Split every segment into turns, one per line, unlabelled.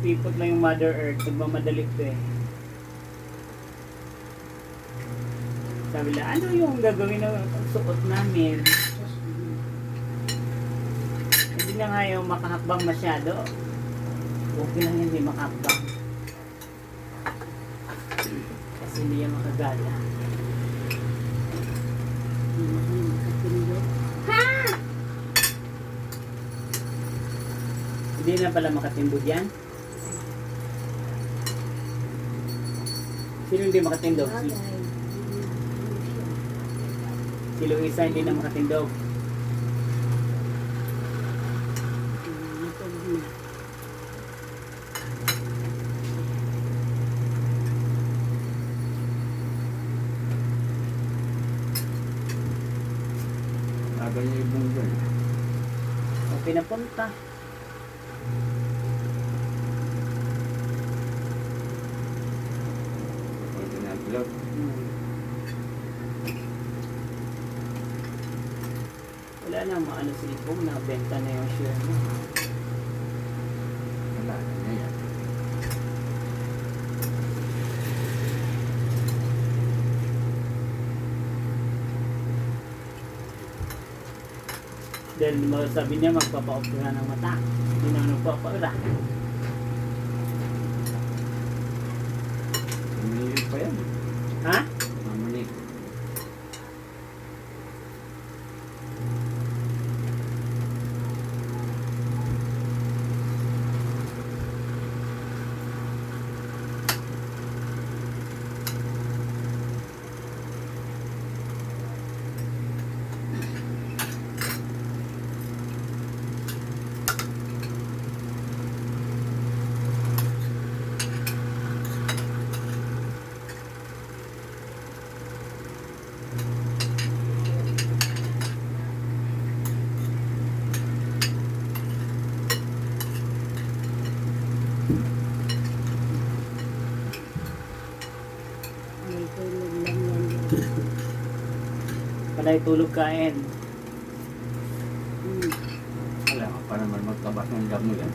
pipot lang yung Mother Earth. Nagmamadali to eh. Sabi nila, ano yung gagawin na suot namin? Hindi na nga yung makahakbang masyado. Okay lang hindi makahakbang. Kasi hindi yan makagala. Ha! Hindi na pala makatindog yan? Sino hindi makatindog? Si Luisa hindi na makatindog.
Aga niya ibang dyan.
So, pinapunta.
Pag tinaglag.
Wala na maano si Ipong na benta na yung share mo.
Wala na yan.
Dahil sabi niya magpapa-opera ng mata. Hindi na nagpapa-opera.
Umiilig pa yan.
Ha?
Mamanik.
May tulog lang yan.
Palay tulog kain.
Wala ka pa naman magtabas ng damo yan.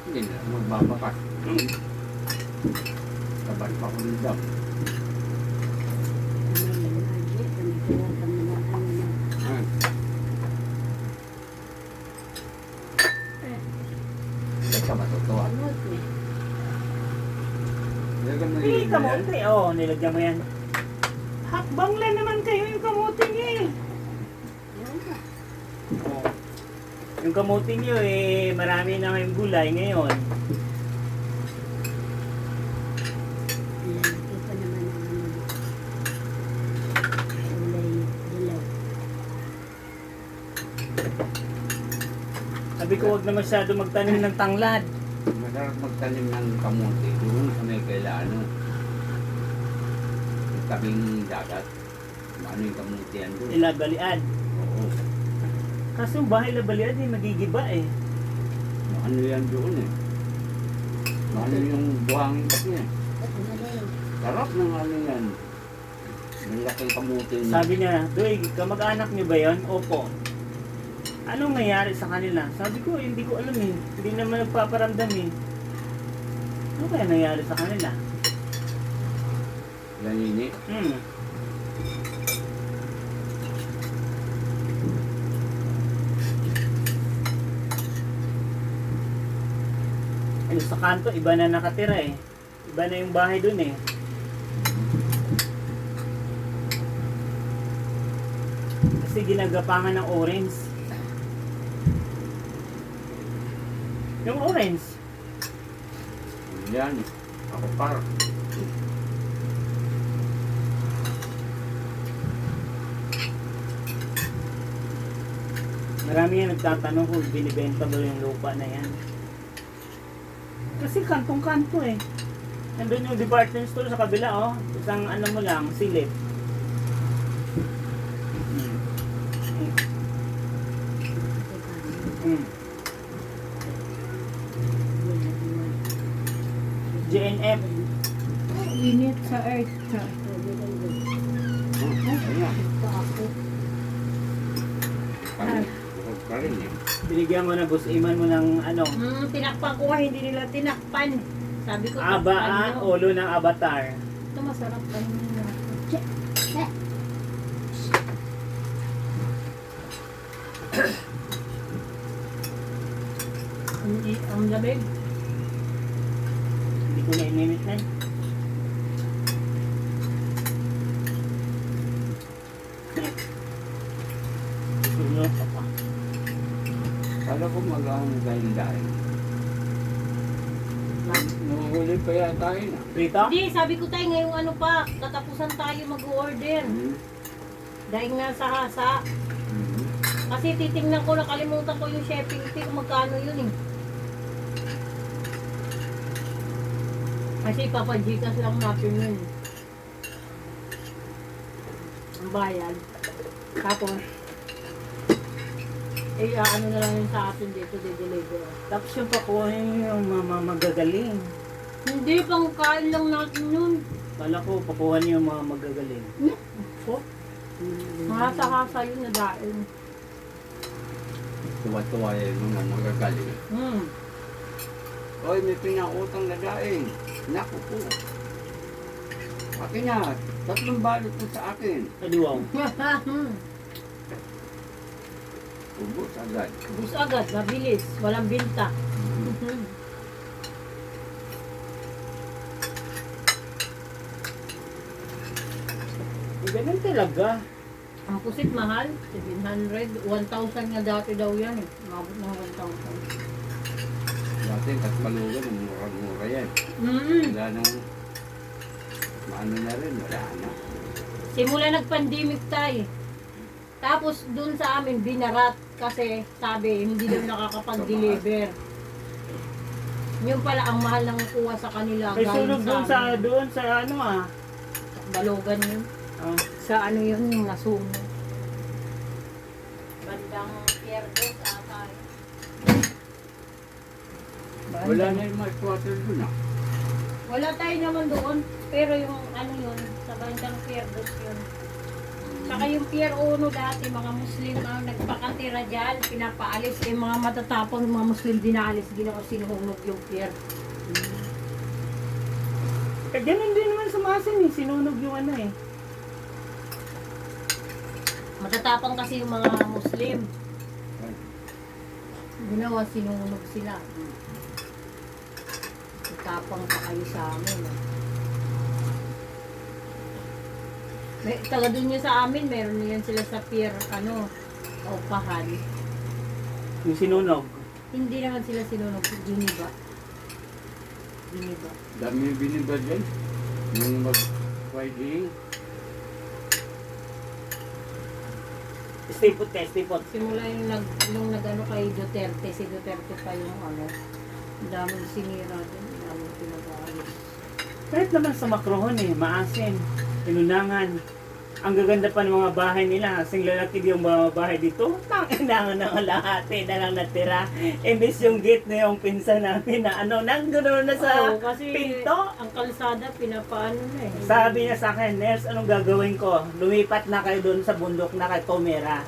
Hindi na magbabakas. Tabas pa ko ng damo. Ah. Ba't ka matutuwa? Nilagyan mo
Hindi,
yun yan?
kamote. Oo, nilagyan mo yan. Hakbang lang naman kayo yung kamote niya eh. Oo. Yung kamote niyo eh, marami na ngayong gulay ngayon. Sabi ko wag na masyado magtanim ng tanglad.
Masarap magtanim ng kamote doon sa may kailaano. Yung tabing dagat. Ano yung kamote yan doon?
Ilabalian.
Oo.
Kasi yung bahay labalian eh, magigiba eh.
Ano yan doon eh. Ano yung buhangin kasi yan. Sarap ng ano yan. Malaking kamote niya.
Sabi niya, Doy, kamag-anak niyo ba yon? Opo. Anong nangyari sa kanila? Sabi ko, hindi ko alam eh. Hindi naman nagpaparamdam eh. Ano kaya nangyari sa kanila?
Lanini.
Ano sa kanto, iba na nakatira eh. Iba na yung bahay dun eh. Kasi ginagapangan ng orange. Yung orange.
Yan. Ako par.
Marami nga nagtatanong kung binibenta ba yung lupa na yan. Kasi kantong-kanto eh. Nandun yung department store sa kabila oh. Isang ano mo lang, silip. JNF.
Init sa earth.
Ayan. Bukod pa rin eh.
Binigyan mo na boss Iman mo ng ano,
Tinakpan ko nga, hindi nila tinakpan. Sabi ko,
aba,
takpan nyo.
ulo ng avatar.
Ito masarap pa nila. Ang lamig.
Hindi ko na ininit na. Ulo pa pa.
Kala ko mag-ano tayong dahil. Nuhuli pa yata yun ah.
Prito?
Hindi, sabi ko tayo ngayong ano pa, katapusan tayo mag-order.
Hmm.
Dahil nga sa hasa.
Hmm.
Kasi titingnan ko, nakalimutan ko yung shipping fee kung magkano yun eh. Kasi papajikas lang natin yun. Ang bayad. Tapos, ano na lang yun sa atin dito, de-deliver.
Tapos yung pakuhin yung magagaling.
Hindi, pang kain lang natin yun.
Kala ko pakuha niyo yung mga magagaling.
So, mahasa-hasa yun na dahil.
Tuwa-tuwa yan mga magagaling. Oy, may pinautang na daing. Naku po. Akin na, 3 balot po sa akin.
Adi wow.
Ubus agad.
Bus agad, mabilis, walang binta.
Ganun talaga.
Ang pusit mahal, 700, 1,000 nga dati daw yan eh. Mabot ng 1,000.
Dati, Katpalugan, mura-mura yan. Wala nang, maano na rin, wala na.
Simula nag-pandemic tayo. Tapos dun sa amin, binarat kasi sabi, hindi daw nakakapag-deliver. Yung pala ang mahal ng kuha sa kanila.
May
galing
sunog doon sa ano ah.
Balogan yun.
Oh.
Sa ano yun, yung nasunog. Bandang Pierdos ata.
Wala na yung mga quarter doon ah.
Wala tayo naman doon. Pero yung ano yun, sa bandang Pierdos yun. Saka yung Pier 1 dati, mga Muslim ang nagpakatira dyan, pinapaalis. Eh mga matatapang mga Muslim dinaalis, ginawa sinuhunog yung pier.
Eh, ganun din naman sa Masin eh. Sinunog yung ano eh.
Matatapang kasi yung mga Muslim. Ginawa sinuhunog sila. Matapang pa kayo sa amin. May, taga dun yun sa amin, meron yan sila sa pier, Opahan.
Yung sinunog.
Hindi naman sila sinunog, Giniba. Giniba.
Dami yung biniba dyan. Yung mag-Friday.
Stay put, stay put.
Simula yung nung nag-ano kay Duterte, si Duterte pa yung ang daming sinira din, ang daming pinag-aalis.
Kahit naman sa Macrohon eh, maasin. Tinunangan. Ang gaganda pa ng mga bahay nila. Kasing lalaki yung mga bahay dito. Tanginangan na lahat eh, na lang natira. Imbis yung gate na yung pinsan namin na nandun na sa
Oo, kasi
pinto.
ang kalsada pinapaano na eh.
Sabi niya sa akin, Nels, anong gagawin ko? Lumipat na kayo doon sa bundok na kay Tomera.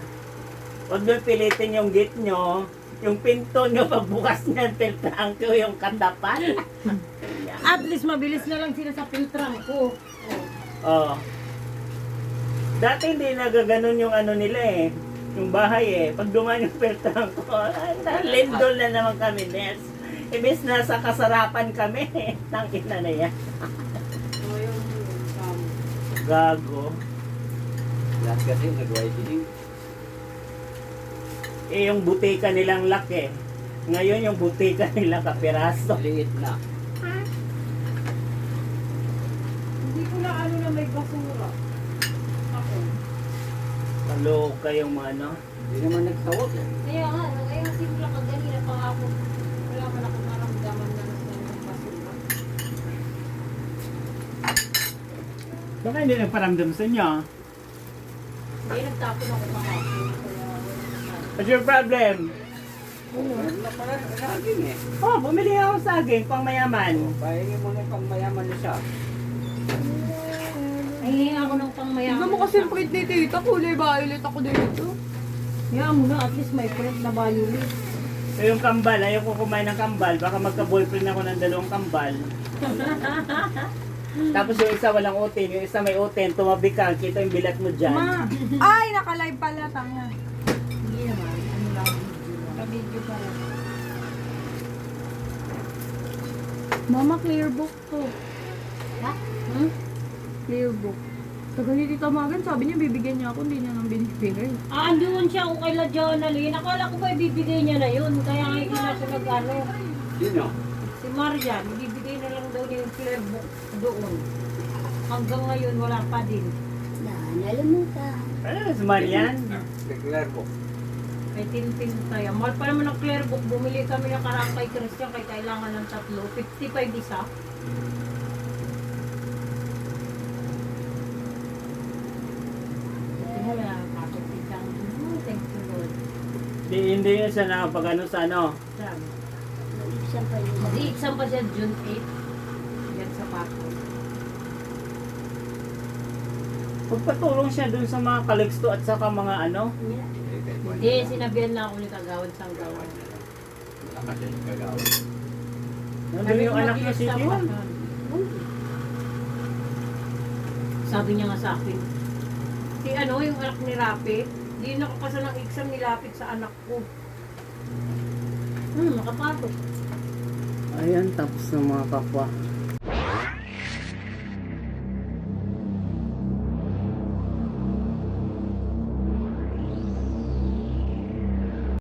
Huwag doon pilitin yung gate nyo. Yung pinto nyo, pagbukas niyan, filtrang ko yung katapat.
At least mabilis na lang sila sa filtrang ko.
Oh. Dati hindi nagaganon yung ano nila eh. Yung bahay eh. Pag dumaan yung filtrang ko, lindol na naman kami, Nels. Ibis nasa kasarapan kami. Tangina na yan. Gago.
Lahat kasi nag-Friday.
Eh, yung butika nilang laki. Ngayon, yung butika nila kapiraso.
Liit na.
Hindi ko na na may basura. Ako.
Kaloka yung mga ano.
Hindi naman nagtawag eh.
Kaya nga, kaya simple ka ganina pa ako. Wala man ako maramdaman na ng basura.
Baka hindi nagparamdam sa inyo.
Hindi, nagtapon ako kahapon. Kaya
What's your problem?
Meron na pala saging eh.
Oh, bumili ako ng saging, pang mayaman.
Pahingin mo na pang mayaman na siya.
ay, ako ng pangmayaman.
Tignan mo kasi yung print ni tita, kulay violet ako dito.
Kaya mo na, at least may print na violet.
Yung kambal, ayaw ko kumain ng kambal. Baka magka-boyfriend ako ng dalawang kambal. Tapos yung isa walang utin, yung isa may utin, tumabi ka, kita yung bilat mo dyan.
Ma! Ay, naka-live pala, tanga.
Hindi naman, ano lang, ka-video pa rin.
Mama, clear book to.
Ha? Hmm?
Clear book. Tagal ni Tita Magan, sabi niya bibigyan niya ako, hindi niya nang binibigay.
Andoon siya kung kay La Jonalyn. Akala ko ba ibibigay niya na yun. Kaya nga hindi na siya nag-ano.
Sino?
Si Marian, ibibigay na lang daw niya yung clear book doon. Hanggang ngayon, wala pa din.
Ano na si Marian?
Declare mo.
May tintin tayo. Mahal pa naman ng clear book. Bumili kami ng karang kay Christian kay kailangan ng 3. 55 isa. Tingnan mo na, kapatid lang. Thank you, Lord.
Hindi yun siya nakapag-ano sa ano.
Sabi. Mag-i-exam pa siya June 8. Yan sa Paco.
Pagpatulong siya dun sa mga kaliksto at saka mga ano.
Hindi, sinabihan lang ako ni Kagawad Sanggawan.
Malakas yan yung kagawad.
Nandun yung anak niya si Tiwan.
Sabi niya nga sa akin, si ano, yung anak ni Rapi, di nakapasa ng exam nilapit sa anak ko. Nakapasok.
Ayan, tapos ng mga kapwa.